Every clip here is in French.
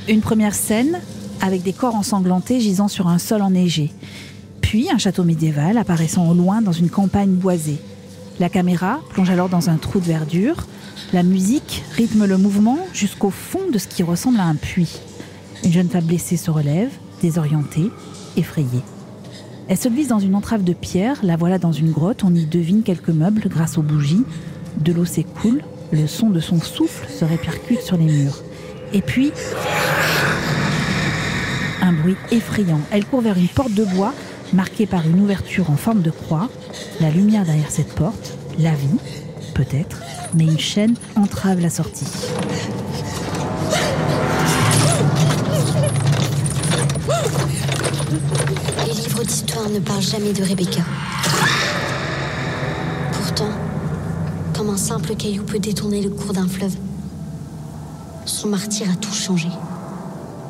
Une première scène avec des corps ensanglantés gisant sur un sol enneigé. Puis un château médiéval apparaissant au loin dans une campagne boisée. La caméra plonge alors dans un trou de verdure. La musique rythme le mouvement jusqu'au fond de ce qui ressemble à un puits. Une jeune femme blessée se relève, désorientée, effrayée. Elle se glisse dans une entrave de pierre, la voilà dans une grotte, on y devine quelques meubles grâce aux bougies. De l'eau s'écoule, le son de son souffle se répercute sur les murs. Et puis, un bruit effrayant. Elle court vers une porte de bois, marquée par une ouverture en forme de croix. La lumière derrière cette porte, la vie, peut-être, mais une chaîne entrave la sortie. Les livres d'histoire ne parlent jamais de Rebecca. Pourtant, comme un simple caillou peut détourner le cours d'un fleuve, son martyre a tout changé.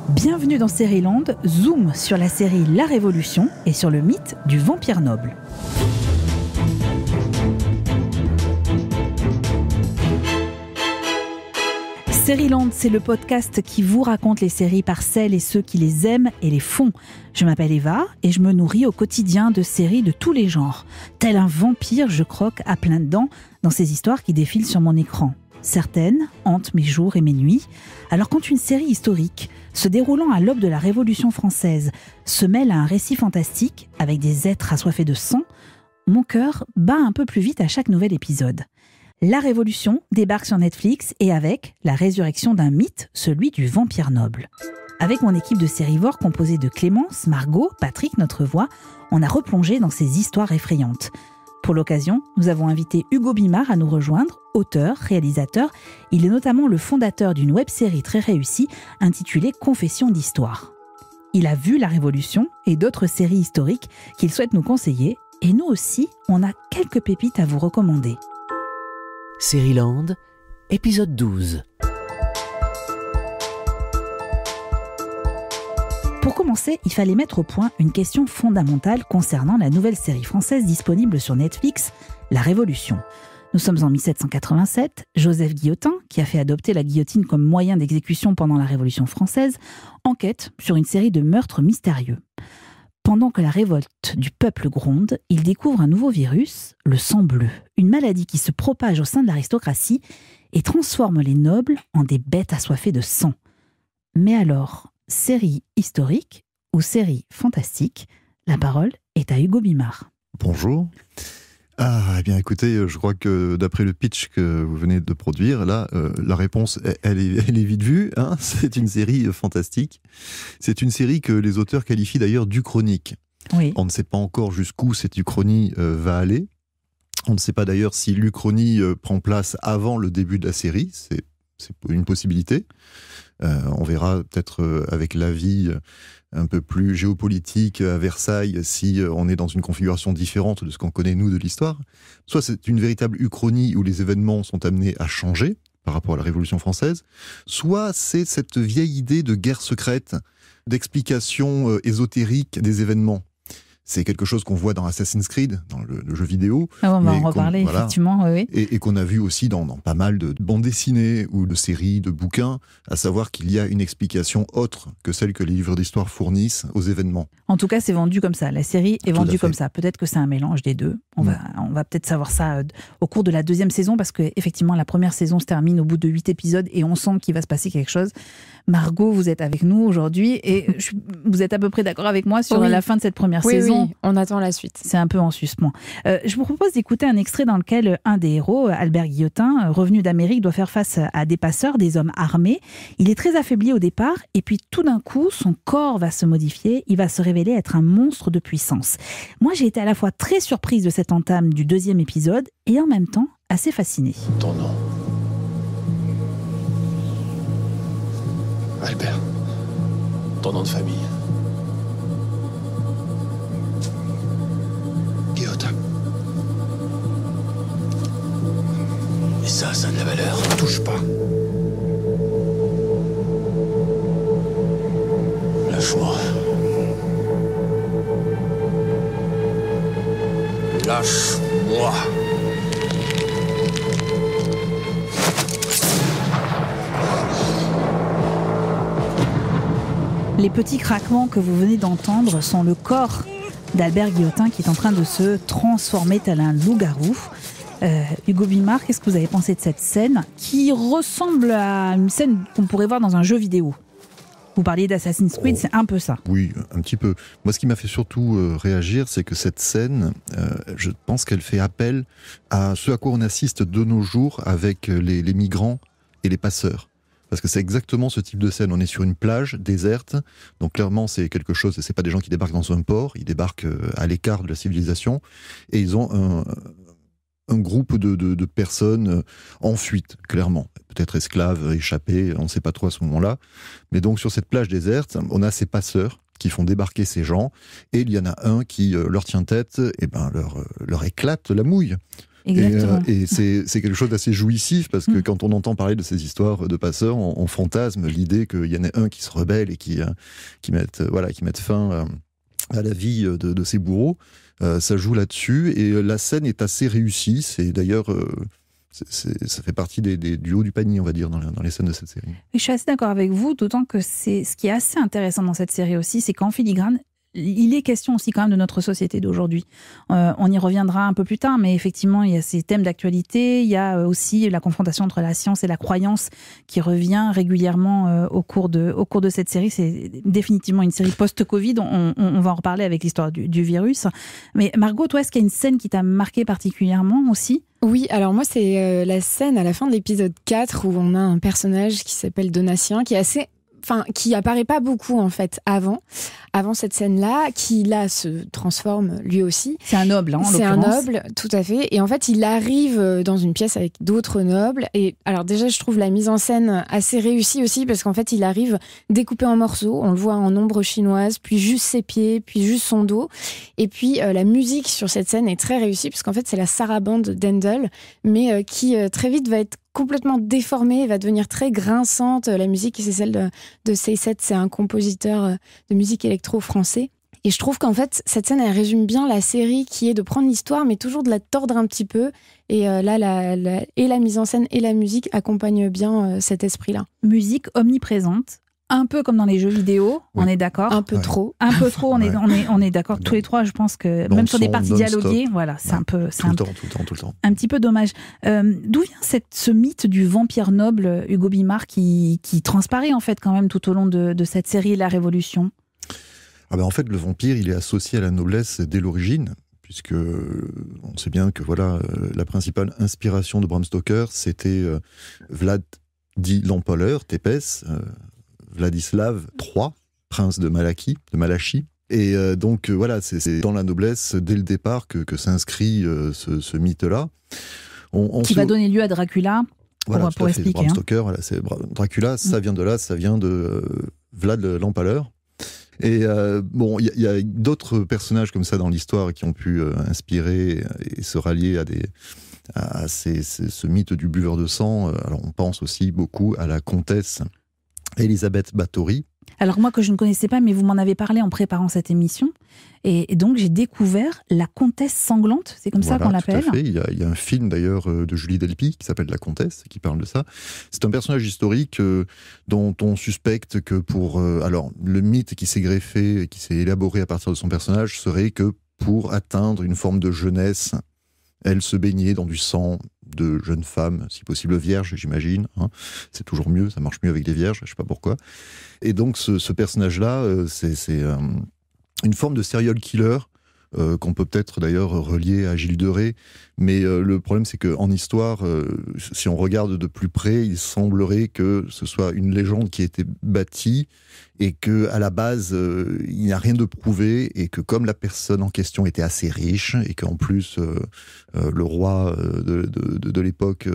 Bienvenue dans Sérieland, zoom sur la série La Révolution et sur le mythe du vampire noble. Sérieland, c'est le podcast qui vous raconte les séries par celles et ceux qui les aiment et les font. Je m'appelle Eva et je me nourris au quotidien de séries de tous les genres. Tel un vampire, je croque à plein de dents dans ces histoires qui défilent sur mon écran. Certaines hantent mes jours et mes nuits. Alors quand une série historique, se déroulant à l'aube de la Révolution française, se mêle à un récit fantastique avec des êtres assoiffés de sang, mon cœur bat un peu plus vite à chaque nouvel épisode. La Révolution débarque sur Netflix et avec la résurrection d'un mythe, celui du vampire noble. Avec mon équipe de sérivores composée de Clémence, Margot, Patrick, notre voix, on a replongé dans ces histoires effrayantes. Pour l'occasion, nous avons invité Hugo Bimard à nous rejoindre, auteur, réalisateur. Il est notamment le fondateur d'une web-série très réussie intitulée Confession d'histoire. Il a vu La Révolution et d'autres séries historiques qu'il souhaite nous conseiller. Et nous aussi, on a quelques pépites à vous recommander. Sérieland, épisode 12. Pour commencer, il fallait mettre au point une question fondamentale concernant la nouvelle série française disponible sur Netflix, La Révolution. Nous sommes en 1787, Joseph Guillotin, qui a fait adopter la guillotine comme moyen d'exécution pendant la Révolution française, enquête sur une série de meurtres mystérieux. Pendant que la révolte du peuple gronde, il découvre un nouveau virus, le sang bleu, une maladie qui se propage au sein de l'aristocratie et transforme les nobles en des bêtes assoiffées de sang. Mais alors, série historique ou série fantastique, la parole est à Hugo Bimard. Bonjour. Eh bien écoutez, je crois que d'après le pitch que vous venez de produire, là, la réponse, elle est vite vue. Hein, c'est une série fantastique. C'est une série que les auteurs qualifient d'ailleurs d'uchronique. Oui. On ne sait pas encore jusqu'où cette uchronie va aller. On ne sait pas d'ailleurs si l'uchronie prend place avant le début de la série. C'est une possibilité. On verra peut-être avec l'avis un peu plus géopolitique à Versailles si on est dans une configuration différente de ce qu'on connaît nous de l'histoire. Soit c'est une véritable uchronie où les événements sont amenés à changer par rapport à la Révolution française, soit c'est cette vieille idée de guerre secrète, d'explication ésotérique des événements. C'est quelque chose qu'on voit dans Assassin's Creed, dans le jeu vidéo. On va en reparler, voilà, effectivement. Oui. Et qu'on a vu aussi dans pas mal de bandes dessinées ou de séries, de bouquins, à savoir qu'il y a une explication autre que celle que les livres d'histoire fournissent aux événements. En tout cas, c'est vendu comme ça. La série est vendue comme ça. Peut-être que c'est un mélange des deux. On va peut-être savoir ça au cours de la deuxième saison, parce qu'effectivement, la première saison se termine au bout de 8 épisodes et on sent qu'il va se passer quelque chose. Margot, vous êtes avec nous aujourd'hui et vous êtes à peu près d'accord avec moi sur la fin de cette première saison. Oui, on attend la suite. C'est un peu en suspens. Je vous propose d'écouter un extrait dans lequel un des héros, Albert Guillotin, revenu d'Amérique, doit faire face à des passeurs, des hommes armés. Il est très affaibli au départ et puis tout d'un coup, son corps va se modifier. Il va se révéler être un monstre de puissance. Moi, j'ai été à la fois très surprise de cette entame du deuxième épisode et en même temps assez fascinée. Ton nom. Albert. Ton nom de famille. Guillotin. Et ça a de la valeur. Touche pas. Lâche-moi. Lâche-moi. Les petits craquements que vous venez d'entendre sont le corps d'Albert Guillotin qui est en train de se transformer tel un loup-garou. Hugo Bimard, qu'est-ce que vous avez pensé de cette scène qui ressemble à une scène qu'on pourrait voir dans un jeu vidéo ? Vous parliez d'Assassin's Creed, c'est un peu ça. Oui, un petit peu. Moi, ce qui m'a fait surtout réagir, c'est que cette scène, je pense qu'elle fait appel à ce à quoi on assiste de nos jours avec les migrants et les passeurs. Parce que c'est exactement ce type de scène. On est sur une plage déserte, donc clairement c'est quelque chose, c'est pas des gens qui débarquent dans un port, ils débarquent à l'écart de la civilisation, et ils ont un groupe de personnes en fuite, clairement. Peut-être esclaves, échappés, on ne sait pas trop à ce moment-là. Mais donc sur cette plage déserte, on a ces passeurs qui font débarquer ces gens, et il y en a un qui leur tient tête, et leur éclate la mouille. Exactement. Et c'est quelque chose d'assez jouissif, parce que quand on entend parler de ces histoires de passeurs, on fantasme l'idée qu'il y en ait un qui se rebelle et qui mette fin à la vie de ses bourreaux. Ça joue là-dessus, et la scène est assez réussie. C'est d'ailleurs... ça fait partie du haut du panier, on va dire, dans les scènes de cette série. Je suis assez d'accord avec vous, d'autant que ce qui est assez intéressant dans cette série aussi, c'est qu'en filigrane, il est question aussi quand même de notre société d'aujourd'hui. On y reviendra un peu plus tard, mais effectivement, il y a ces thèmes d'actualité, il y a aussi la confrontation entre la science et la croyance qui revient régulièrement au cours de cette série. C'est définitivement une série post-Covid, on va en reparler avec l'histoire du virus. Mais Margot, toi, est-ce qu'il y a une scène qui t'a marqué particulièrement aussi ? Oui, alors moi, c'est la scène à la fin de l'épisode 4 où on a un personnage qui s'appelle Donatien, qui apparaît pas beaucoup en fait avant cette scène-là, qui là se transforme lui aussi. C'est un noble, en l'occurrence. C'est un noble, tout à fait. Et en fait, il arrive dans une pièce avec d'autres nobles. Et alors déjà, je trouve la mise en scène assez réussie aussi, parce qu'en fait, il arrive découpé en morceaux. On le voit en ombre chinoise, puis juste ses pieds, puis juste son dos. Et puis la musique sur cette scène est très réussie, parce qu'en fait, c'est la sarabande d'Handel, mais qui très vite va être complètement déformée, va devenir très grinçante. La musique, c'est celle de Seyset, c'est un compositeur de musique électro français. Et je trouve qu'en fait, cette scène, elle résume bien la série, qui est de prendre l'histoire, mais toujours de la tordre un petit peu. Et là, la mise en scène et la musique accompagnent bien cet esprit-là. Musique omniprésente. Un peu comme dans les jeux vidéo, oui. On est d'accord. Un peu trop. Un peu trop, on est d'accord tous les trois. Je pense que même sur des parties dialoguées, voilà, c'est un peu... Tout le temps. Un petit peu dommage. D'où vient ce mythe du vampire noble, Hugo Bimard, qui transparaît en fait quand même tout au long de cette série La Révolution ? En fait, le vampire, il est associé à la noblesse dès l'origine, puisque on sait bien que la principale inspiration de Bram Stoker, c'était Vlad dit l'Empaleur, Tépès, Vladislav III, prince de Malachie. Et donc c'est dans la noblesse dès le départ que s'inscrit ce mythe-là. Qui va donner lieu à Dracula, pour expliquer. Bram Stoker, Dracula, ça vient de là, ça vient de Vlad l'Empaleur. Et il y a d'autres personnages comme ça dans l'histoire qui ont pu inspirer et se rallier à ce mythe du buveur de sang. Alors on pense aussi beaucoup à la comtesse Elisabeth Bathory. Alors moi que je ne connaissais pas, mais vous m'en avez parlé en préparant cette émission, et donc j'ai découvert la comtesse sanglante, c'est comme ça qu'on l'appelle. Tout à fait. Il y a un film d'ailleurs de Julie Delpy qui s'appelle La Comtesse, qui parle de ça. C'est un personnage historique dont on suspecte que le mythe qui s'est greffé, qui s'est élaboré à partir de son personnage, serait que pour atteindre une forme de jeunesse, elle se baignait dans du sang de jeunes femmes, si possible vierges, j'imagine. C'est toujours mieux, ça marche mieux avec des vierges, je ne sais pas pourquoi. Et donc ce personnage-là, c'est une forme de serial killer qu'on peut peut-être d'ailleurs relier à Gilles de Rais. Mais le problème, c'est qu'en histoire, si on regarde de plus près, il semblerait que ce soit une légende qui a été bâtie et qu'à la base, il n'y a rien de prouvé, et que comme la personne en question était assez riche, et qu'en plus, le roi de l'époque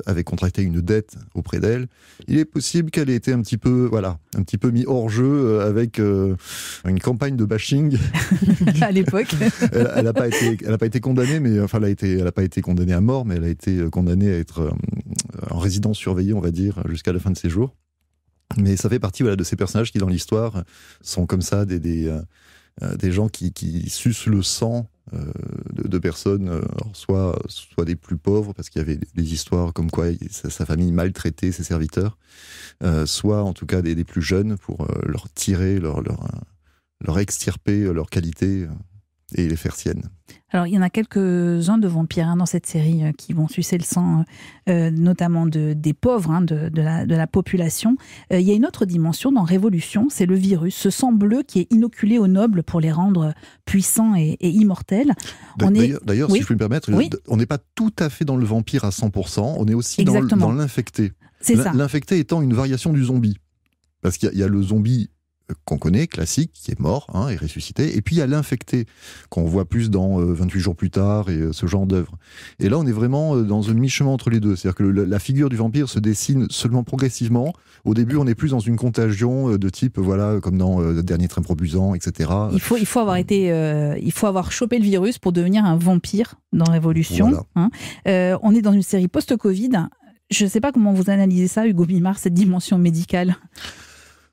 avait contracté une dette auprès d'elle, il est possible qu'elle ait été un petit peu mis hors jeu avec une campagne de bashing. À l'époque. Elle n'a pas été condamnée, mais enfin, elle n'a pas été condamnée à mort, mais elle a été condamnée à être en résidence surveillée, on va dire, jusqu'à la fin de ses jours. Mais ça fait partie de ces personnages qui, dans l'histoire, sont comme ça des des gens qui sucent le sang de personnes, alors soit des plus pauvres, parce qu'il y avait des histoires comme quoi sa famille maltraitait ses serviteurs, soit en tout cas des plus jeunes pour leur tirer, leur extirper leurs qualités et les faire siennes. Alors, il y en a quelques-uns de vampires dans cette série qui vont sucer le sang, notamment des pauvres, de la population. Il y a une autre dimension dans Révolution, c'est le virus, ce sang bleu qui est inoculé aux nobles pour les rendre puissants et immortels. D'ailleurs, si je peux me permettre, on n'est pas tout à fait dans le vampire à 100%, on est aussi dans l'infecté. C'est ça. L'infecté étant une variation du zombie. Parce qu'il y a le zombie qu'on connaît, classique, qui est mort et ressuscité, et puis il y a l'infecté, qu'on voit plus dans 28 jours plus tard, et ce genre d'œuvre. Et là, on est vraiment dans un mi-chemin entre les deux, c'est-à-dire que la figure du vampire se dessine seulement progressivement. Au début, on est plus dans une contagion de type, comme dans Le Dernier Train Probusant, etc. Il faut avoir chopé le virus pour devenir un vampire dans Révolution. Voilà. On est dans une série post-Covid. Je ne sais pas comment vous analysez ça, Hugo Bimard, cette dimension médicale.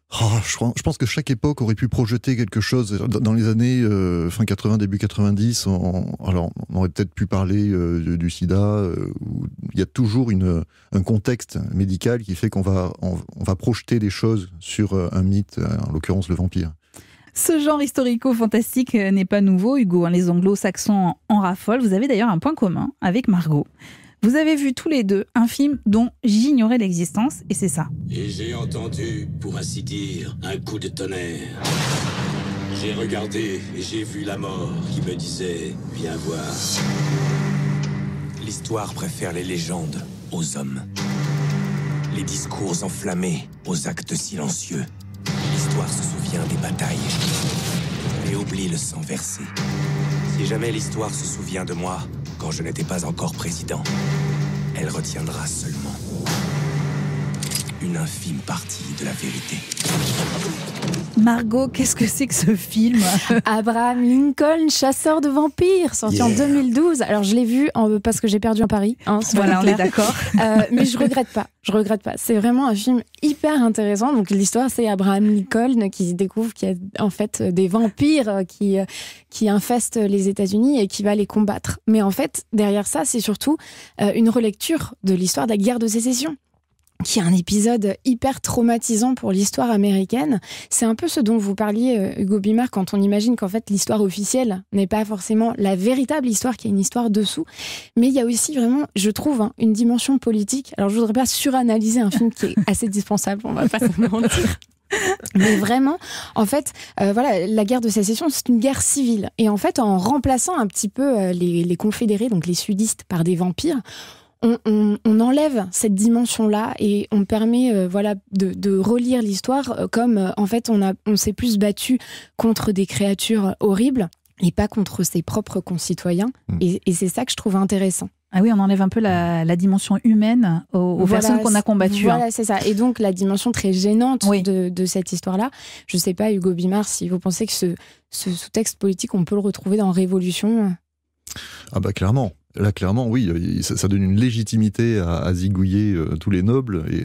Je pense que chaque époque aurait pu projeter quelque chose. Dans les années fin 80, début 90, on aurait peut-être pu parler du sida, où il y a toujours un contexte médical qui fait qu'on va projeter des choses sur un mythe, en l'occurrence le vampire. Ce genre historico-fantastique n'est pas nouveau, Hugo. Les anglo-saxons en raffolent. Vous avez d'ailleurs un point commun avec Margot. Vous avez vu tous les deux un film dont j'ignorais l'existence, et c'est ça. Et j'ai entendu, pour ainsi dire, un coup de tonnerre. J'ai regardé et j'ai vu la mort qui me disait « Viens voir ». L'histoire préfère les légendes aux hommes. Les discours enflammés aux actes silencieux. L'histoire se souvient des batailles et oublie le sang versé. Si jamais l'histoire se souvient de moi, quand je n'étais pas encore président, elle retiendra seulement une infime partie de la vérité. Margot, qu'est-ce que c'est que ce film ? Abraham Lincoln, chasseur de vampires, sorti en 2012. Alors je l'ai vu parce que j'ai perdu en Paris. Voilà, on est d'accord. Mais je regrette pas. C'est vraiment un film hyper intéressant. Donc l'histoire, c'est Abraham Lincoln qui découvre qu'il y a en fait des vampires qui infestent les États-Unis et qui va les combattre. Mais en fait, derrière ça, c'est surtout une relecture de l'histoire de la guerre de sécession, qui est un épisode hyper traumatisant pour l'histoire américaine. C'est un peu ce dont vous parliez, Hugo Bimard, quand on imagine qu'en fait l'histoire officielle n'est pas forcément la véritable histoire, qu'il y a une histoire dessous. Mais il y a aussi vraiment, je trouve, une dimension politique. Alors je voudrais pas suranalyser un film qui est assez dispensable, on va pas se mentir. Mais vraiment, en fait, la guerre de sécession, c'est une guerre civile. Et en fait, en remplaçant un petit peu les confédérés, donc les sudistes, par des vampires, on enlève cette dimension-là et on permet de relire l'histoire comme en fait on s'est plus battu contre des créatures horribles et pas contre ses propres concitoyens. Et c'est ça que je trouve intéressant. Ah oui, on enlève un peu la dimension humaine aux personnes qu'on a combattues. Voilà, c'est ça. Et donc la dimension très gênante de cette histoire-là. Je ne sais pas, Hugo Bimard, si vous pensez que ce sous-texte politique, on peut le retrouver dans Révolution. Ah bah clairement. Là, clairement, oui, ça donne une légitimité à zigouiller tous les nobles et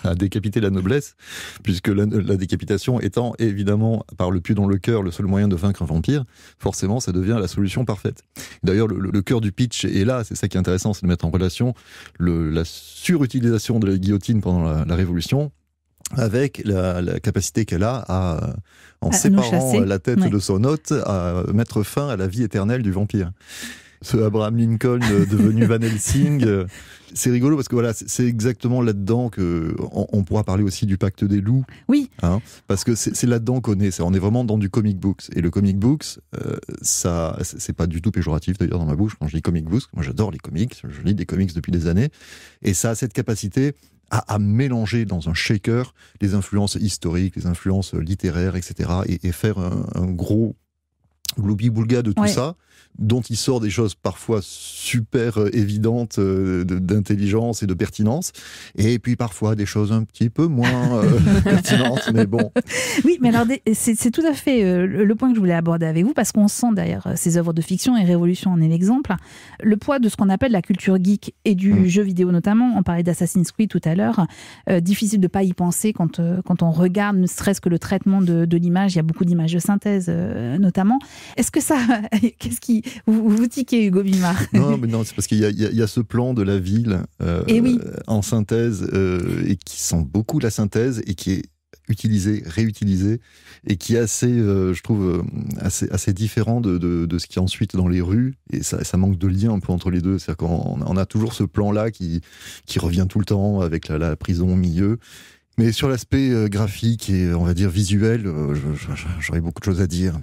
à décapiter la noblesse, puisque la décapitation étant évidemment, par le pieu dans le cœur, le seul moyen de vaincre un vampire, forcément, ça devient la solution parfaite. D'ailleurs, le cœur du pitch est là, c'est ça qui est intéressant, c'est de mettre en relation la surutilisation de la guillotine pendant la Révolution, avec la capacité qu'elle a en séparant la tête de son hôte, à mettre fin à la vie éternelle du vampire. Ce Abraham Lincoln devenu Van Helsing, c'est rigolo parce que c'est exactement là-dedans qu'on pourra parler aussi du pacte des loups. Oui. Parce que c'est là-dedans qu'on est. On est vraiment dans du comic books. Et le comic books, ça, c'est pas du tout péjoratif d'ailleurs dans ma bouche quand je dis comic books. Moi j'adore les comics, je lis des comics depuis des années. Et ça a cette capacité à mélanger dans un shaker les influences historiques, les influences littéraires, etc. et faire un gros gloubi-boulga de tout Ouais. ça, dont il sort des choses parfois super évidentes d'intelligence et de pertinence, et puis parfois des choses un petit peu moins pertinentes, mais bon. Oui, mais alors c'est tout à fait le point que je voulais aborder avec vous, parce qu'on sent d'ailleurs ces œuvres de fiction, et Révolution en est l'exemple, le poids de ce qu'on appelle la culture geek et du jeu vidéo notamment. On parlait d'Assassin's Creed tout à l'heure. Difficile de ne pas y penser quand on regarde, ne serait-ce que le traitement de l'image. Il y a beaucoup d'images de synthèse notamment. Est-ce que ça... Qu'est-ce qui... Vous tiquez, Hugo Bimard? Non, mais non, c'est parce qu'il y a ce plan de la ville Et oui. en synthèse et qui sent beaucoup la synthèse et qui est utilisé, réutilisé, et qui est assez, je trouve, assez différent de ce qui est ensuite dans les rues, et ça manque de lien un peu entre les deux. C'est-à-dire qu'on a toujours ce plan-là qui revient tout le temps, avec la prison au milieu. Mais sur l'aspect graphique et, on va dire, visuel, j'aurais beaucoup de choses à dire.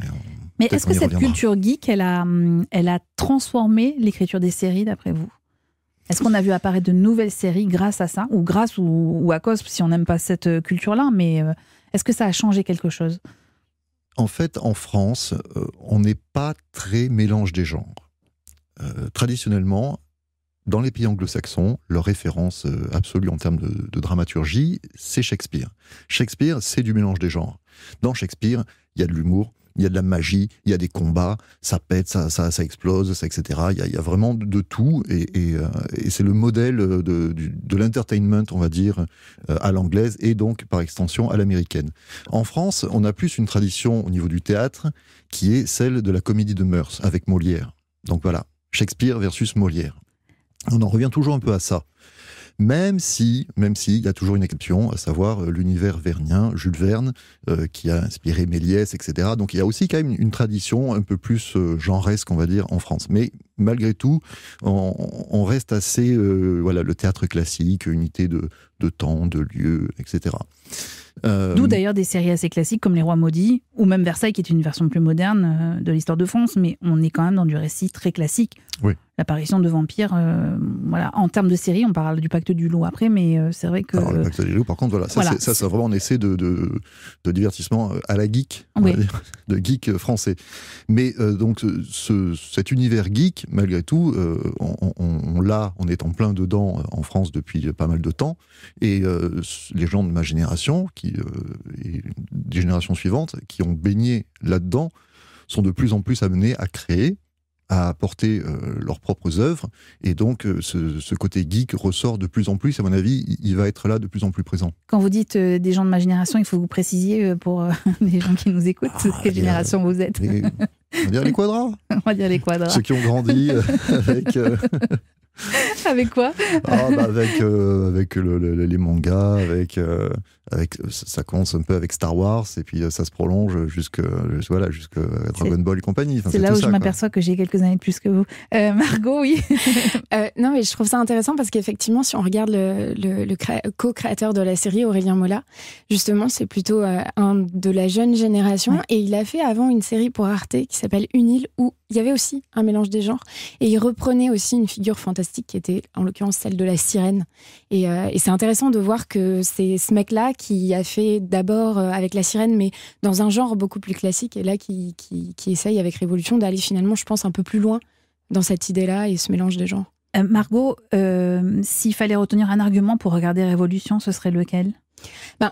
Mais est-ce que cette culture geek, elle a transformé l'écriture des séries, d'après vous? Est-ce qu'on a vu apparaître de nouvelles séries grâce à ça, ou grâce ou à cause, si on n'aime pas cette culture-là, mais est-ce que ça a changé quelque chose? En fait, en France, on n'est pas très mélange des genres. Traditionnellement, dans les pays anglo-saxons, leur référence absolue en termes de dramaturgie, c'est Shakespeare. Shakespeare, c'est du mélange des genres. Dans Shakespeare, il y a de l'humour, il y a de la magie, il y a des combats, ça pète, ça explose, etc. Il y a vraiment de tout, et c'est le modèle de l'entertainment, on va dire, à l'anglaise, et donc par extension à l'américaine. En France, on a plus une tradition au niveau du théâtre qui est celle de la comédie de mœurs, avec Molière. Donc voilà, Shakespeare versus Molière. On en revient toujours un peu à ça. Même si il y a toujours une exception, à savoir l'univers vernien, Jules Verne, qui a inspiré Méliès, etc. Donc il y a aussi quand même une tradition un peu plus genresque, on va dire, en France. Mais malgré tout, on reste assez, le théâtre classique, unité de temps, de lieu, etc. D'où d'ailleurs des séries assez classiques comme Les Rois Maudits, ou même Versailles, qui est une version plus moderne de l'histoire de France, mais on est quand même dans du récit très classique. Oui. L'apparition de vampires, en termes de série, on parle du Pacte du Loup après, mais c'est vrai que... Alors, le Pacte du Loup, par contre, ça c'est vraiment un essai de divertissement à la geek, on va dire, de geek français. Mais donc, cet univers geek, malgré tout, on est en plein dedans en France depuis pas mal de temps, et les gens de ma génération, et des générations suivantes, qui ont baigné là-dedans, sont de plus en plus amenés à créer, à apporter leurs propres œuvres, et donc ce côté geek ressort de plus en plus. À mon avis, il va être là de plus en plus présent. Quand vous dites des gens de ma génération, il faut vous préciser pour les gens qui nous écoutent, quelle génération vous êtes. On va dire les quadras. On va dire les quadras. Ceux qui ont grandi avec... Avec quoi? Avec les mangas, avec ça commence un peu avec Star Wars, et puis ça se prolonge jusqu'à Dragon Ball et compagnie. Enfin, c'est là où je m'aperçois que j'ai quelques années de plus que vous. Margot, oui. Non, mais je trouve ça intéressant parce qu'effectivement, si on regarde le co-créateur de la série, Aurélien Mola, justement, c'est plutôt un de la jeune génération, et il a fait avant une série pour Arte qui s'appelle Une île, où il y avait aussi un mélange des genres, et il reprenait aussi une figure fantastique qui était en l'occurrence celle de la sirène, et c'est intéressant de voir que c'est ce mec-là qui a fait d'abord avec la sirène, mais dans un genre beaucoup plus classique, et là qui essaye avec Révolution d'aller finalement, je pense, un peu plus loin dans cette idée-là et ce mélange des genres. Margot, s'il fallait retenir un argument pour regarder Révolution, ce serait lequel ?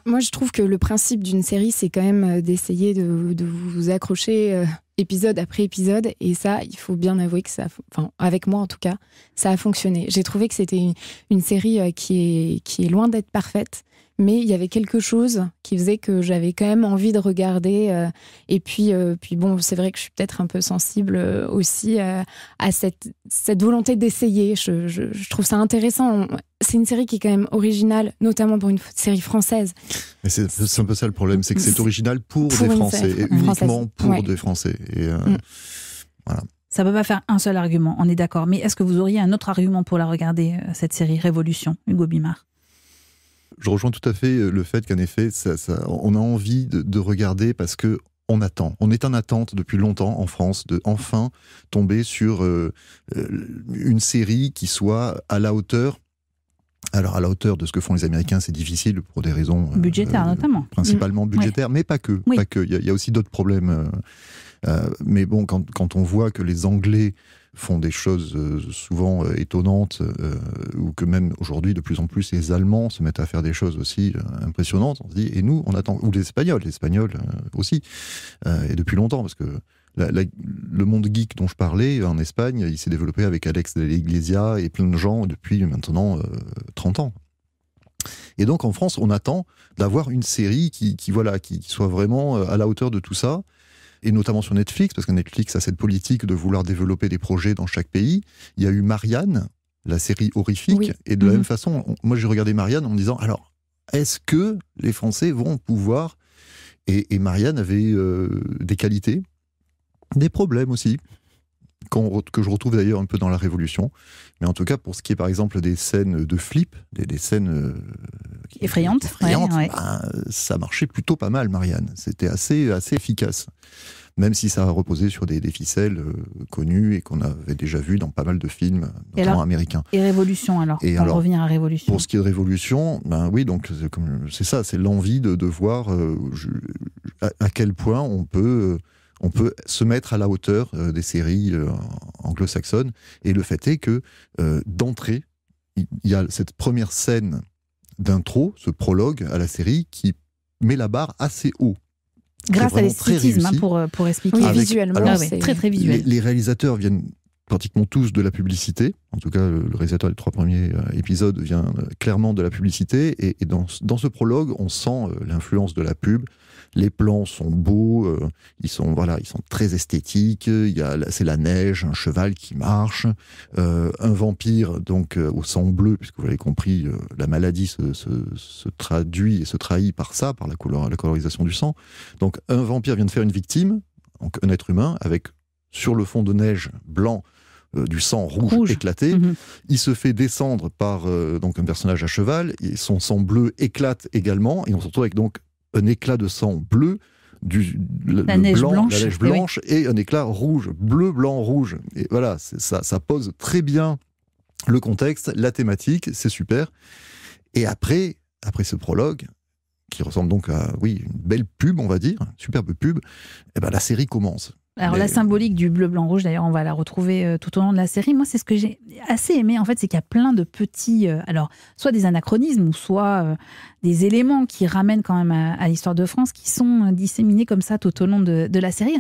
Moi, je trouve que le principe d'une série, c'est quand même d'essayer de vous accrocher épisode après épisode. Et ça, il faut bien avouer que avec moi en tout cas, ça a fonctionné. J'ai trouvé que c'était une série qui est loin d'être parfaite, mais il y avait quelque chose qui faisait que j'avais quand même envie de regarder. Et puis bon, c'est vrai que je suis peut-être un peu sensible aussi à cette volonté d'essayer. Je trouve ça intéressant. C'est une série qui est quand même originale, notamment pour une série française. Mais c'est un peu ça le problème, c'est que c'est original pour des Français, et uniquement pour des Français. Et voilà. Ça ne peut pas faire un seul argument, on est d'accord. Mais est-ce que vous auriez un autre argument pour la regarder, cette série Révolution, Hugo Bimard ? Je rejoins tout à fait le fait qu'en effet, on a envie de regarder parce que on attend. On est en attente depuis longtemps en France de enfin tomber sur une série qui soit à la hauteur. Alors, à la hauteur de ce que font les Américains, c'est difficile pour des raisons... budgétaires, notamment. Principalement budgétaires, mais pas que. Oui. Pas que. Il y a aussi d'autres problèmes Mais bon, quand on voit que les Anglais font des choses souvent étonnantes, ou que même aujourd'hui, de plus en plus, les Allemands se mettent à faire des choses aussi impressionnantes, on se dit, et nous, on attend, ou les Espagnols aussi, et depuis longtemps, parce que le monde geek dont je parlais, en Espagne, il s'est développé avec Alex de la Iglesia et plein de gens depuis maintenant 30 ans. Et donc en France, on attend d'avoir une série qui soit vraiment à la hauteur de tout ça, et notamment sur Netflix, parce que Netflix a cette politique de vouloir développer des projets dans chaque pays. Il y a eu Marianne, la série horrifique, oui. Et de la même façon, moi j'ai regardé Marianne en me disant, alors, est-ce que les Français vont pouvoir... Et Marianne avait des qualités, des problèmes aussi, que je retrouve d'ailleurs un peu dans La Révolution. Mais en tout cas, pour ce qui est par exemple des scènes de flip, des scènes effrayantes, ouais. Ça marchait plutôt pas mal, Marianne. C'était assez efficace. Même si ça a reposé sur des ficelles connues et qu'on avait déjà vues dans pas mal de films, notamment américains. Et Révolution, alors, pour revenir à Révolution. Pour ce qui est de Révolution, oui, donc c'est ça, c'est l'envie de voir à quel point on peut se mettre à la hauteur des séries anglo-saxonnes. Et le fait est que, d'entrée, il y a cette première scène d'intro, ce prologue à la série, qui met la barre assez haut. Grâce à l'esthétisme, pour expliquer. Oui, visuellement, c'est très très visuel. Les réalisateurs viennent pratiquement tous de la publicité. En tout cas, le réalisateur des 3 premiers épisodes vient clairement de la publicité. Et dans ce prologue, on sent l'influence de la pub. Les plans sont beaux, ils sont très esthétiques. C'est la neige, un cheval qui marche, un vampire donc au sang bleu, puisque vous l'avez compris, la maladie se traduit et se trahit par ça, par la colorisation du sang. Donc un vampire vient de faire une victime, donc un être humain, avec sur le fond de neige blanc du sang rouge. Éclaté. Mm-hmm. Il se fait descendre par donc un personnage à cheval, et son sang bleu éclate également, et on se retrouve avec donc un éclat de sang bleu, la neige blanche et un éclat rouge, bleu, blanc, rouge. Et voilà, ça pose très bien le contexte, la thématique, c'est super. Et après ce prologue, qui ressemble donc à une belle pub, on va dire, une superbe pub, la série commence. Alors la symbolique du bleu, blanc, rouge, d'ailleurs, on va la retrouver tout au long de la série. Moi, c'est ce que j'ai assez aimé, en fait, c'est qu'il y a plein de petits... soit des anachronismes, ou soit des éléments qui ramènent quand même à l'histoire de France, qui sont disséminés comme ça tout au long de la série.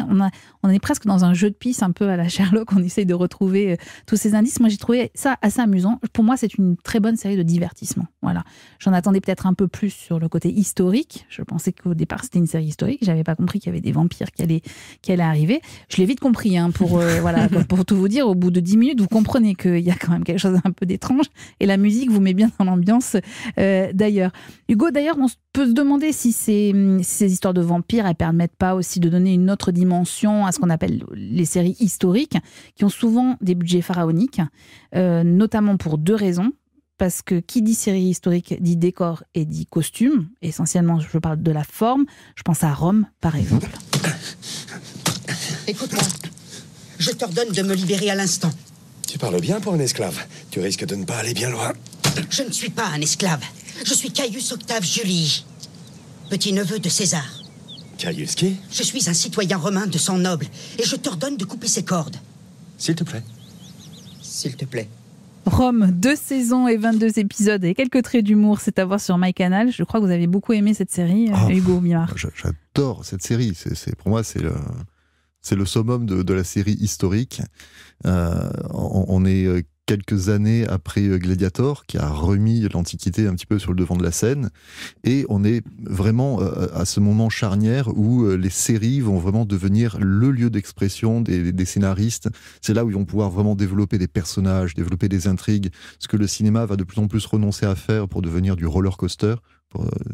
On est presque dans un jeu de piste, un peu à la Sherlock, on essaye de retrouver tous ces indices. Moi, j'ai trouvé ça assez amusant. Pour moi, c'est une très bonne série de divertissement. Voilà. J'en attendais peut-être un peu plus sur le côté historique. Je pensais qu'au départ, c'était une série historique. J'avais pas compris qu'il y avait des vampires qui allaient arriver. Je l'ai vite compris, pour tout vous dire, au bout de 10 minutes, vous comprenez qu'il y a quand même quelque chose d'un peu d'étrange, et la musique vous met bien dans l'ambiance d'ailleurs. Hugo, d'ailleurs, on peut se demander si ces histoires de vampires, elles permettent pas aussi de donner une autre dimension à ce qu'on appelle les séries historiques, qui ont souvent des budgets pharaoniques, notamment pour 2 raisons. Parce que qui dit série historique dit décor et dit costume. Essentiellement, je parle de la forme. Je pense à Rome, par exemple. Écoute-moi, je t'ordonne de me libérer à l'instant. Tu parles bien pour un esclave. Tu risques de ne pas aller bien loin. Je ne suis pas un esclave. Je suis Caius Octave Julie, petit-neveu de César. Caius qui ? Je suis un citoyen romain de sang noble, et je t'ordonne de couper ses cordes. S'il te plaît. S'il te plaît. Rome, 2 saisons et 22 épisodes et quelques traits d'humour, c'est à voir sur MyCanal. Je crois que vous avez beaucoup aimé cette série, Hugo Millard. J'adore cette série. Pour moi, c'est le summum de la série historique. On est quelques années après Gladiator, qui a remis l'Antiquité un petit peu sur le devant de la scène, et on est vraiment à ce moment charnière où les séries vont vraiment devenir le lieu d'expression des scénaristes. C'est là où ils vont pouvoir vraiment développer des personnages, développer des intrigues, ce que le cinéma va de plus en plus renoncer à faire pour devenir du roller coaster.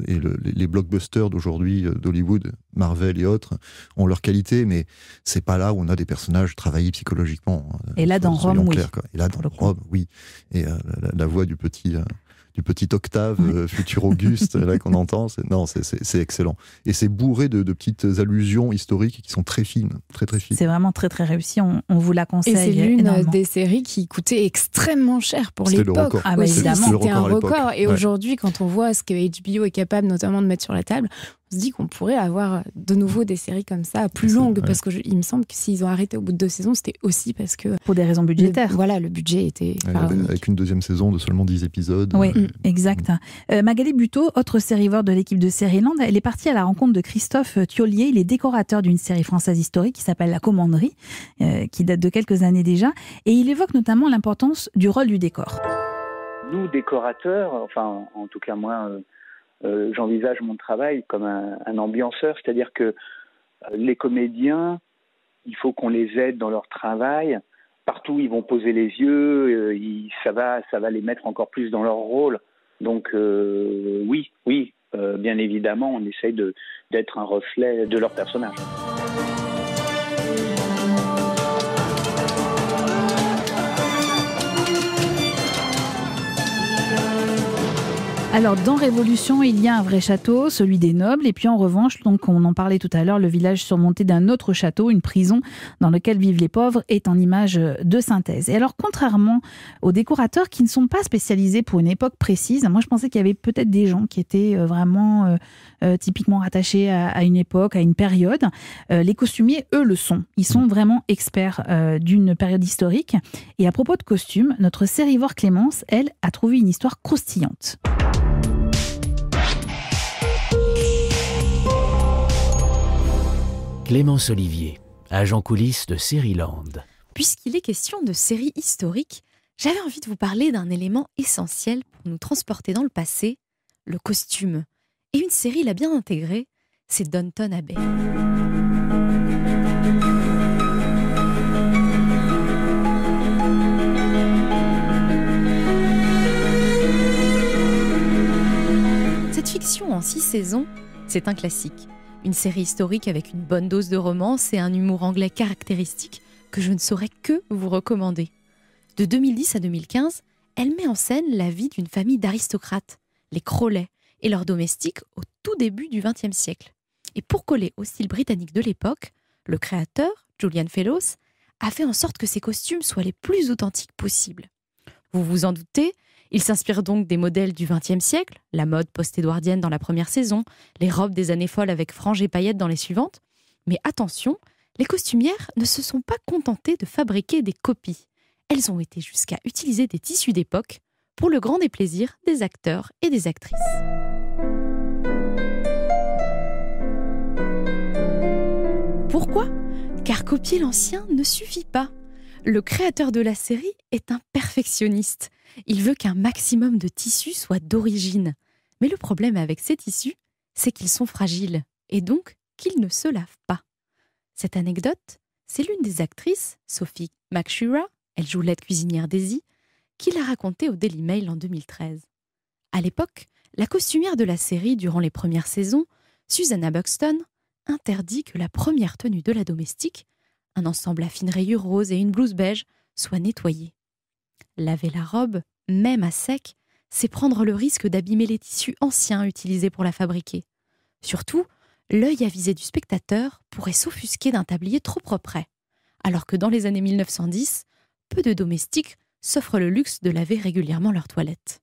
Et les blockbusters d'aujourd'hui d'Hollywood, Marvel et autres, ont leur qualité, mais c'est pas là où on a des personnages travaillés psychologiquement. Et là, dans Rome, oui. Et là, dans Rome, oui. Et la voix du petit Octave, futur Auguste, là qu'on entend, c'est excellent. Et c'est bourré de petites allusions historiques qui sont très fines, très très fines. C'est vraiment très très réussi, on vous la conseille. Et c'est l'une des séries qui coûtait extrêmement cher pour l'époque. Évidemment. C'était un record. Et aujourd'hui, quand on voit ce que HBO est capable notamment de mettre sur la table, On se dit qu'on pourrait avoir de nouveau des séries comme ça, plus longues, parce qu'il me semble que s'ils ont arrêté au bout de 2 saisons, c'était aussi parce que... Pour des raisons budgétaires. Le budget était pharaonique. Avec une 2e saison de seulement 10 épisodes. Oui, exact. Magali Buteau, autre sérivore de l'équipe de Sérieland, elle est partie à la rencontre de Christophe Thiollier. Il est décorateur d'une série française historique qui s'appelle La Commanderie, qui date de quelques années déjà. Et il évoque notamment l'importance du rôle du décor. Nous, décorateurs, enfin, en tout cas moi... j'envisage mon travail comme un ambianceur, c'est-à-dire que les comédiens, il faut qu'on les aide dans leur travail. Partout où ils vont poser les yeux, ça va les mettre encore plus dans leur rôle. Donc oui, bien évidemment, on essaye d'être un reflet de leur personnage. Alors, dans Révolution, il y a un vrai château, celui des nobles, et puis en revanche, donc on en parlait tout à l'heure, le village surmonté d'un autre château, une prison dans lequel vivent les pauvres, est en image de synthèse. Et alors, contrairement aux décorateurs qui ne sont pas spécialisés pour une époque précise, moi je pensais qu'il y avait peut-être des gens qui étaient vraiment typiquement rattachés à une époque, à une période. Les costumiers, eux, le sont. Ils sont vraiment experts d'une période historique. Et à propos de costumes, notre sérivore Clémence, elle, a trouvé une histoire croustillante. Clémence Olivier, agent coulisses de Sérieland. Puisqu'il est question de séries historiques, j'avais envie de vous parler d'un élément essentiel pour nous transporter dans le passé, le costume. Et une série l'a bien intégré, c'est Downton Abbey. Cette fiction en 6 saisons, c'est un classique. Une série historique avec une bonne dose de romance et un humour anglais caractéristique que je ne saurais que vous recommander. De 2010 à 2015, elle met en scène la vie d'une famille d'aristocrates, les Crawley, et leurs domestiques au tout début du XXe siècle. Et pour coller au style britannique de l'époque, le créateur, Julian Fellowes, a fait en sorte que ces costumes soient les plus authentiques possibles. Vous vous en doutez, il s'inspire donc des modèles du XXe siècle, la mode post-édouardienne dans la première saison, les robes des années folles avec franges et paillettes dans les suivantes. Mais attention, les costumières ne se sont pas contentées de fabriquer des copies. Elles ont été jusqu'à utiliser des tissus d'époque pour le grand déplaisir des acteurs et des actrices. Pourquoi ? Car copier l'ancien ne suffit pas. Le créateur de la série est un perfectionniste. Il veut qu'un maximum de tissus soit d'origine. Mais le problème avec ces tissus, c'est qu'ils sont fragiles et donc qu'ils ne se lavent pas. Cette anecdote, c'est l'une des actrices, Sophie McShura, elle joue l'aide cuisinière Daisy, qui l'a racontée au Daily Mail en 2013. À l'époque, la costumière de la série durant les premières saisons, Susanna Buxton, interdit que la première tenue de la domestique, un ensemble à fines rayures roses et une blouse beige, soit nettoyée. Laver la robe, même à sec, c'est prendre le risque d'abîmer les tissus anciens utilisés pour la fabriquer. Surtout, l'œil avisé du spectateur pourrait s'offusquer d'un tablier trop propre, alors que dans les années 1910, peu de domestiques s'offrent le luxe de laver régulièrement leurs toilettes.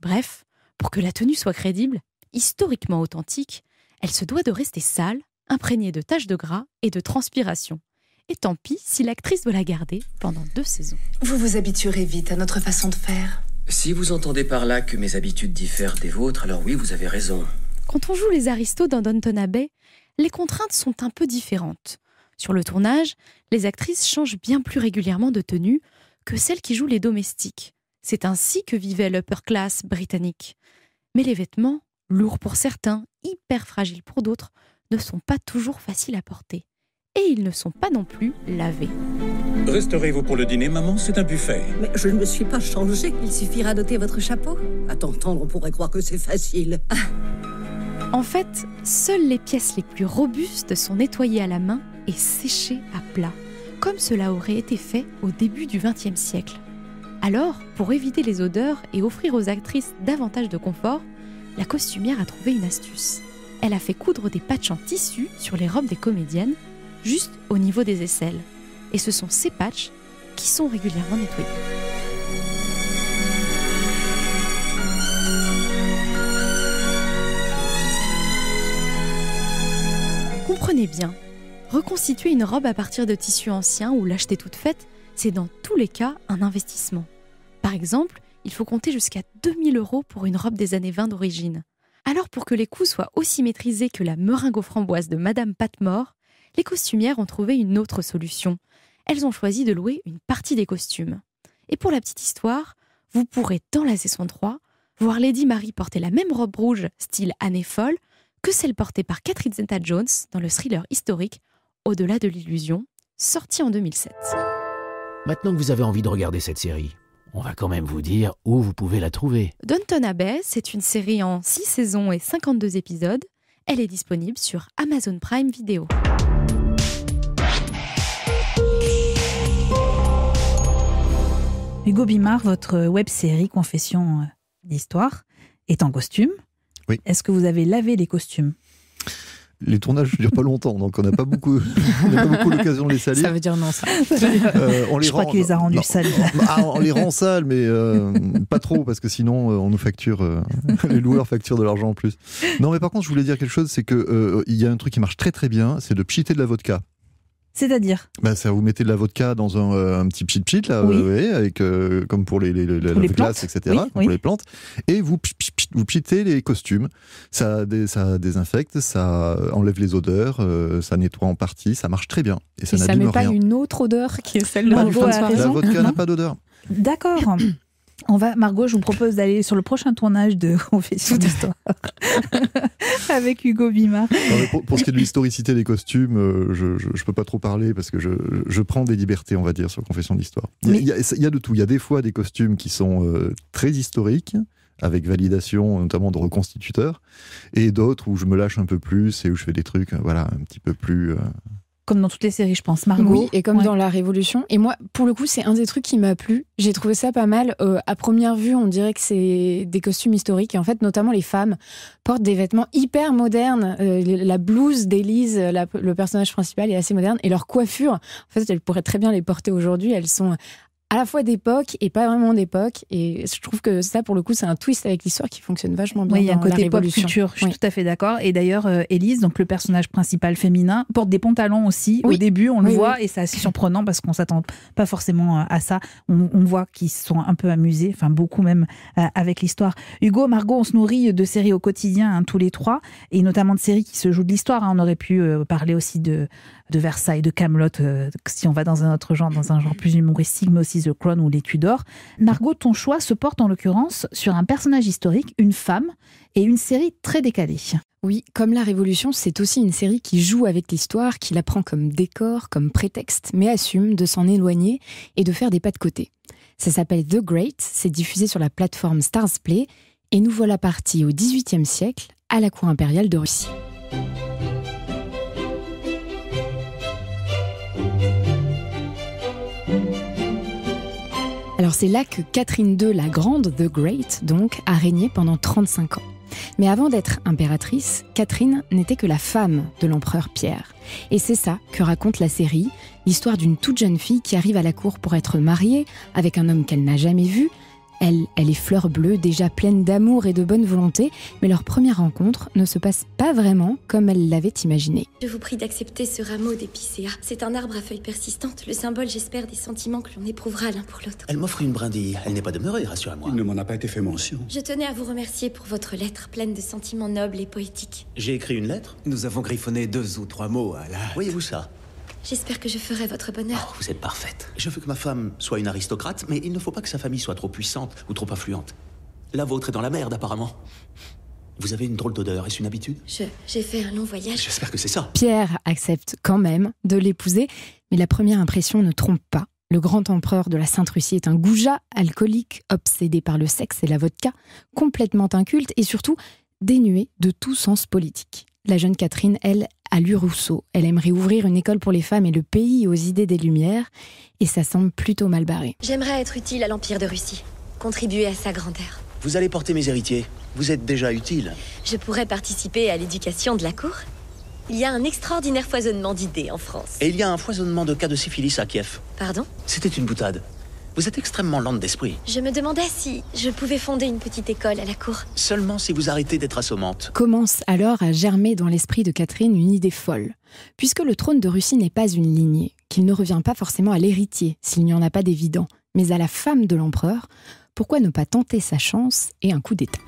Bref, pour que la tenue soit crédible, historiquement authentique, elle se doit de rester sale, imprégnée de taches de gras et de transpiration. Et tant pis si l'actrice doit la garder pendant 2 saisons. Vous vous habituerez vite à notre façon de faire. Si vous entendez par là que mes habitudes diffèrent des vôtres, alors oui, vous avez raison. Quand on joue les aristos dans Downton Abbey, les contraintes sont un peu différentes. Sur le tournage, les actrices changent bien plus régulièrement de tenue que celles qui jouent les domestiques. C'est ainsi que vivait l'upper class britannique. Mais les vêtements, lourds pour certains, hyper fragiles pour d'autres, ne sont pas toujours faciles à porter. Et ils ne sont pas non plus lavés. Resterez-vous pour le dîner, maman? C'est un buffet. Mais je ne me suis pas changée. Il suffira d'ôter votre chapeau. À t'entendre, on pourrait croire que c'est facile. En fait, seules les pièces les plus robustes sont nettoyées à la main et séchées à plat, comme cela aurait été fait au début du XXe siècle. Alors, pour éviter les odeurs et offrir aux actrices davantage de confort, la costumière a trouvé une astuce. Elle a fait coudre des patchs en tissu sur les robes des comédiennes, juste au niveau des aisselles. Et ce sont ces patchs qui sont régulièrement nettoyés. Retenez bien, reconstituer une robe à partir de tissus anciens ou l'acheter toute faite, c'est dans tous les cas un investissement. Par exemple, il faut compter jusqu'à 2000 € pour une robe des années 20 d'origine. Alors pour que les coups soient aussi maîtrisés que la meringue aux framboises de Madame Patmore, les costumières ont trouvé une autre solution. Elles ont choisi de louer une partie des costumes. Et pour la petite histoire, vous pourrez dans la saison 3 voir Lady Mary porter la même robe rouge style année folle que celle portée par Catherine Zeta-Jones dans le thriller historique Au-delà de l'illusion, sorti en 2007. Maintenant que vous avez envie de regarder cette série, on va quand même vous dire où vous pouvez la trouver. Downton Abbey, c'est une série en 6 saisons et 52 épisodes. Elle est disponible sur Amazon Prime Video. Hugo Bimard, votre web-série Confession d'histoire est en costume. Oui. Est-ce que vous avez lavé les costumes ? Les tournages ne durent pas longtemps, donc on n'a pas beaucoup l'occasion de les salir. Ça veut dire non, ça. Je crois qu'il les a rendus sales. On les rend sales, mais pas trop, parce que sinon on nous facture, les loueurs facturent de l'argent en plus. Non, mais par contre, je voulais dire quelque chose, c'est que il y a un truc qui marche très très bien, c'est de pchiter de la vodka. C'est-à-dire ça, vous mettez de la vodka dans un petit pchit là, oui. Avec comme pour la glace, etc. Oui. Pour les plantes, et vous pchitez les costumes. Ça désinfecte, ça enlève les odeurs, ça nettoie en partie, ça marche très bien et ça n'abîme rien. Ça met pas une autre odeur qui est celle de la vodka n'a pas d'odeur. D'accord. Margot, je vous propose d'aller sur le prochain tournage de Confession d'histoire avec Hugo Bimard. Pour ce qui est de l'historicité des costumes, je peux pas trop parler parce que je prends des libertés, on va dire, sur Confession d'histoire. Il y a de tout. Il y a des fois des costumes qui sont très historiques, avec validation notamment de reconstituteurs, et d'autres où je me lâche un peu plus et où je fais des trucs un petit peu plus... Comme dans toutes les séries, je pense, Margot. Oui, et comme dans La Révolution. Et moi, pour le coup, c'est un des trucs qui m'a plu. J'ai trouvé ça pas mal. À première vue, on dirait que c'est des costumes historiques. Et en fait, notamment les femmes portent des vêtements hyper modernes. La blouse d'Élise, le personnage principal, est assez moderne. Et leur coiffure, en fait, elles pourraient très bien les porter aujourd'hui. Elles sont à la fois d'époque et pas vraiment d'époque. Et je trouve que ça, pour le coup, c'est un twist avec l'histoire qui fonctionne vachement bien. Oui, il y a un côté pop Révolution. culture, je suis tout à fait d'accord. Et d'ailleurs, Élise, donc le personnage principal féminin, porte des pantalons aussi. Au début, on le voit, et c'est assez surprenant parce qu'on ne s'attend pas forcément à ça. On voit qu'ils se sont un peu amusés, enfin beaucoup même, avec l'histoire. Hugo, Margot, on se nourrit de séries au quotidien, tous les trois, et notamment de séries qui se jouent de l'histoire. On aurait pu parler aussi de Versailles, de Kaamelott, si on va dans un autre genre, dans un genre plus humoristique, mais aussi The Crown ou Les Tudors. Margot, ton choix se porte en l'occurrence sur un personnage historique, une femme, et une série très décalée. Oui, comme La Révolution, c'est aussi une série qui joue avec l'histoire, qui la prend comme décor, comme prétexte, mais assume de s'en éloigner et de faire des pas de côté. Ça s'appelle The Great, c'est diffusé sur la plateforme Starzplay, et nous voilà partis au XVIIIe siècle, à la cour impériale de Russie. Alors c'est là que Catherine II la Grande, The Great, donc, a régné pendant 35 ans. Mais avant d'être impératrice, Catherine n'était que la femme de l'empereur Pierre. Et c'est ça que raconte la série, l'histoire d'une toute jeune fille qui arrive à la cour pour être mariée avec un homme qu'elle n'a jamais vu. Elle est fleur bleue, déjà pleine d'amour et de bonne volonté, mais leur première rencontre ne se passe pas vraiment comme elle l'avait imaginé. Je vous prie d'accepter ce rameau d'épicéa. C'est un arbre à feuilles persistantes, le symbole, j'espère, des sentiments que l'on éprouvera l'un pour l'autre. Elle m'offre une brindille, elle n'est pas demeurée, rassure-moi. Il ne m'en a pas été fait mention. Je tenais à vous remercier pour votre lettre pleine de sentiments nobles et poétiques. J'ai écrit une lettre. Nous avons griffonné 2 ou 3 mots à la... Voyez-vous ça? J'espère que je ferai votre bonheur. Oh, vous êtes parfaite. Je veux que ma femme soit une aristocrate, mais il ne faut pas que sa famille soit trop puissante ou trop influente. La vôtre est dans la merde, apparemment. Vous avez une drôle d'odeur, est-ce une habitude? J'ai fait un long voyage. J'espère que c'est ça. Pierre accepte quand même de l'épouser, mais la première impression ne trompe pas. Le grand empereur de la Sainte-Russie est un goujat, alcoolique, obsédé par le sexe et la vodka, complètement inculte et surtout dénué de tout sens politique. La jeune Catherine, elle, a lu Rousseau. Elle aimerait ouvrir une école pour les femmes et le pays aux idées des Lumières, et ça semble plutôt mal barré. J'aimerais être utile à l'Empire de Russie, contribuer à sa grandeur. Vous allez porter mes héritiers. Vous êtes déjà utile. Je pourrais participer à l'éducation de la cour. Il y a un extraordinaire foisonnement d'idées en France. Et il y a un foisonnement de cas de syphilis à Kiev. Pardon? C'était une boutade. Vous êtes extrêmement lente d'esprit. Je me demandais si je pouvais fonder une petite école à la cour. Seulement si vous arrêtez d'être assommante. Commence alors à germer dans l'esprit de Catherine une idée folle. Puisque le trône de Russie n'est pas une lignée, qu'il ne revient pas forcément à l'héritier, s'il n'y en a pas d'évident, mais à la femme de l'empereur, pourquoi ne pas tenter sa chance et un coup d'État ?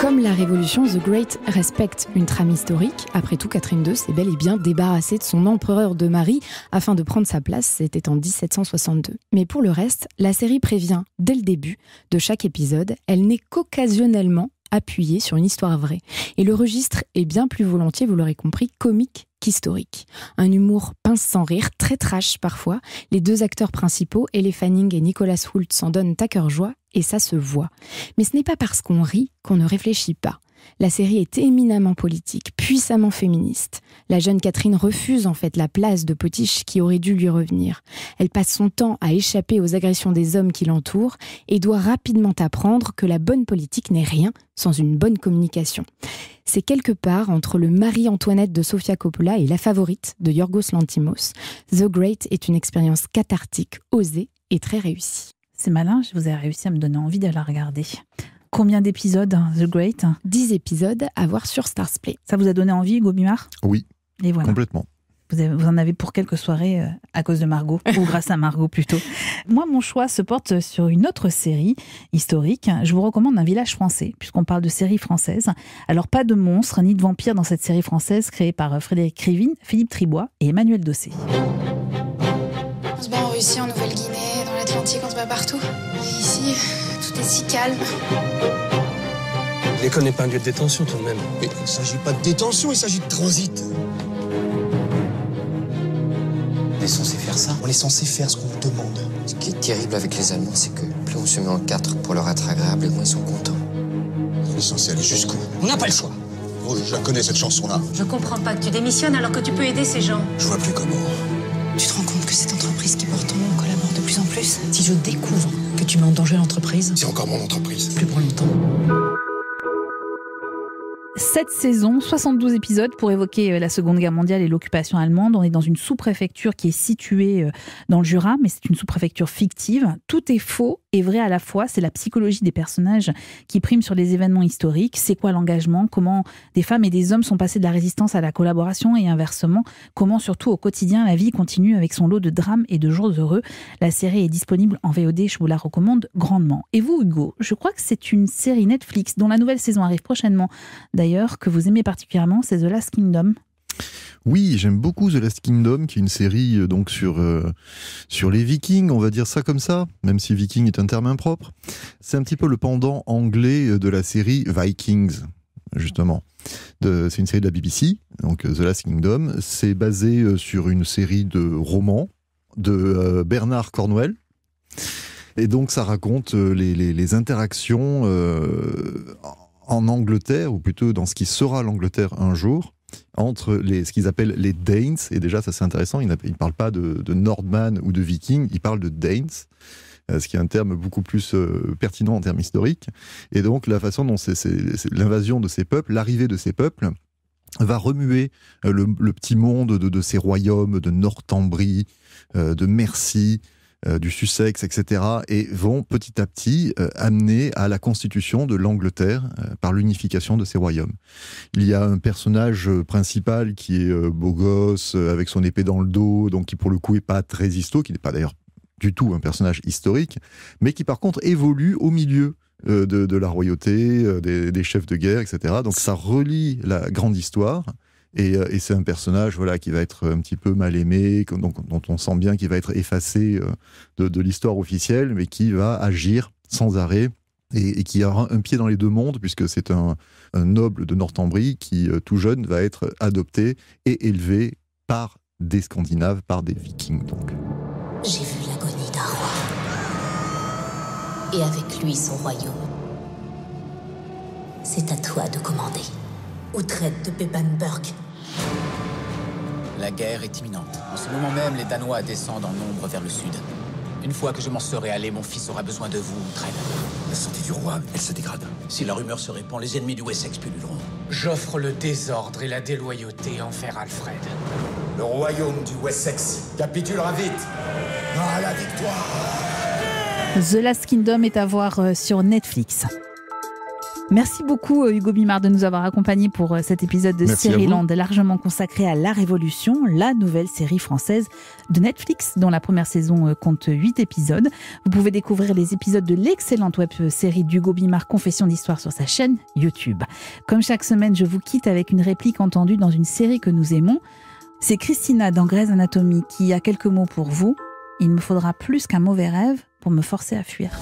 Comme la Révolution, The Great respecte une trame historique. Après tout, Catherine II s'est bel et bien débarrassée de son empereur de mari afin de prendre sa place, c'était en 1762. Mais pour le reste, la série prévient dès le début de chaque épisode, elle n'est qu'occasionnellement appuyée sur une histoire vraie. Et le registre est bien plus volontiers, vous l'aurez compris, comique qu'historique. Un humour pince sans rire, très trash parfois. Les deux acteurs principaux, Elle Fanning et Nicholas Hoult, s'en donnent à cœur joie et ça se voit. Mais ce n'est pas parce qu'on rit qu'on ne réfléchit pas. La série est éminemment politique, puissamment féministe. La jeune Catherine refuse en fait la place de potiche qui aurait dû lui revenir. Elle passe son temps à échapper aux agressions des hommes qui l'entourent et doit rapidement apprendre que la bonne politique n'est rien sans une bonne communication. C'est quelque part entre le Marie-Antoinette de Sofia Coppola et La Favorite de Yorgos Lanthimos. The Great est une expérience cathartique, osée et très réussie. C'est malin, vous avez réussi à me donner envie de la regarder. Combien d'épisodes, The Great ? 10 épisodes à voir sur Starzplay. Ça vous a donné envie, Hugo Bimard ? Oui, et voilà. Complètement. Vous en avez pour quelques soirées à cause de Margot, ou grâce à Margot plutôt. Moi, mon choix se porte sur une autre série historique. Je vous recommande Un village français, puisqu'on parle de série française. Alors, pas de monstres ni de vampires dans cette série française créée par Frédéric Krivine, Philippe Tribois et Emmanuel Dossé. On se bat en Russie, en Nouvelle-Guinée, dans l'Atlantique, on se bat partout. Et ici, tout est si calme. L'école n'est pas un lieu de détention tout de même. Mais il ne s'agit pas de détention, il s'agit de transit. On est censé faire ça. On est censé faire ce qu'on nous demande. Ce qui est terrible avec les Allemands, c'est que plus on se met en quatre pour leur être agréable, et moins ils sont contents. On est censé aller jusqu'où? On n'a pas le choix. Oh, je la connais cette chanson-là. Je comprends pas que tu démissionnes alors que tu peux aider ces gens. Je vois plus comment. Tu te rends compte que cette entreprise qui porte ton nom collabore de plus en plus? Si je découvre que tu mets en danger l'entreprise... C'est encore mon entreprise. Plus pour longtemps. 7 saisons, 72 épisodes pour évoquer la Seconde Guerre mondiale et l'occupation allemande. On est dans une sous-préfecture qui est située dans le Jura, mais c'est une sous-préfecture fictive. Tout est faux et vrai à la fois. C'est la psychologie des personnages qui prime sur les événements historiques. C'est quoi l'engagement? Comment des femmes et des hommes sont passés de la résistance à la collaboration et inversement? Comment surtout au quotidien la vie continue avec son lot de drames et de jours heureux? La série est disponible en VOD, je vous la recommande grandement. Et vous, Hugo, je crois que c'est une série Netflix dont la nouvelle saison arrive prochainement. D'ailleurs, que vous aimez particulièrement, c'est The Last Kingdom. Oui, j'aime beaucoup The Last Kingdom, qui est une série donc sur les Vikings, on va dire ça comme ça, même si Viking est un terme impropre. C'est un petit peu le pendant anglais de la série Vikings, justement. C'est une série de la BBC, donc The Last Kingdom. C'est basé sur une série de romans de Bernard Cornwell. Et donc ça raconte les interactions en Angleterre, ou plutôt dans ce qui sera l'Angleterre un jour, entre ce qu'ils appellent les Danes, et déjà ça c'est intéressant, ils ne parlent pas de Nordman ou de Vikings, ils parlent de Danes, ce qui est un terme beaucoup plus pertinent en termes historiques, et donc la façon dont c'est l'invasion de ces peuples, l'arrivée de ces peuples, va remuer le petit monde de ces royaumes de Northumbrie, de Mercie, du Sussex, etc., et vont petit à petit amener à la constitution de l'Angleterre par l'unification de ces royaumes. Il y a un personnage principal qui est beau gosse, avec son épée dans le dos, donc qui pour le coup est pas très histo, qui n'est pas d'ailleurs du tout un personnage historique, mais qui par contre évolue au milieu de la royauté, des chefs de guerre, etc. Donc ça relie la grande histoire. Et c'est un personnage qui va être un petit peu mal aimé, dont on sent bien qu'il va être effacé de l'histoire officielle, mais qui va agir sans arrêt et qui a un pied dans les deux mondes, puisque c'est un noble de Northumbrie qui, tout jeune, va être adopté et élevé par des Scandinaves, par des Vikings. Donc. J'ai vu l'agonie d'un roi, et avec lui son royaume. C'est à toi de commander. Outrette de Bebbanburg. La guerre est imminente. En ce moment même, les Danois descendent en nombre vers le sud. Une fois que je m'en serai allé, mon fils aura besoin de vous, Outrette. La santé du roi, elle se dégrade. Si la rumeur se répand, les ennemis du Wessex pulluleront. J'offre le désordre et la déloyauté envers Alfred. Le royaume du Wessex capitulera vite. À la victoire. The Last Kingdom est à voir sur Netflix. Merci beaucoup Hugo Bimard de nous avoir accompagnés pour cet épisode de Seriland largement consacré à La Révolution, la nouvelle série française de Netflix dont la première saison compte 8 épisodes. Vous pouvez découvrir les épisodes de l'excellente web-série d'Hugo Bimard Confession d'Histoire sur sa chaîne YouTube. Comme chaque semaine, je vous quitte avec une réplique entendue dans une série que nous aimons. C'est Christina dans Grey's Anatomy qui a quelques mots pour vous. Il me faudra plus qu'un mauvais rêve pour me forcer à fuir.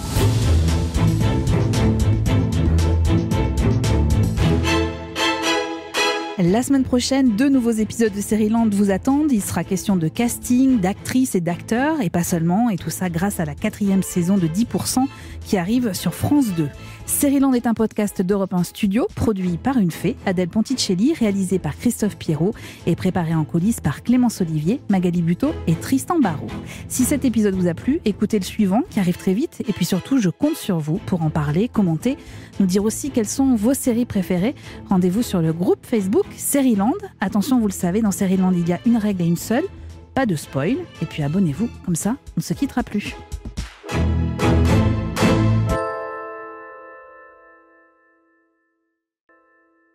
La semaine prochaine, 2 nouveaux épisodes de Seriland vous attendent. Il sera question de casting, d'actrices et d'acteurs, et pas seulement, et tout ça grâce à la 4e saison de 10% qui arrive sur France 2. Seriland est un podcast d'Europe 1 Studio, produit par une fée, Adèle Ponticelli, réalisé par Christophe Pierrot et préparé en coulisses par Clémence Olivier, Magali Buteau et Tristan Barraud. Si cet épisode vous a plu, écoutez le suivant qui arrive très vite, et puis surtout, je compte sur vous pour en parler, commenter, nous dire aussi quelles sont vos séries préférées. Rendez-vous sur le groupe Facebook Seriland. Attention, vous le savez, dans Seriland, il y a une règle et une seule, pas de spoil. Et puis abonnez-vous, comme ça, on ne se quittera plus.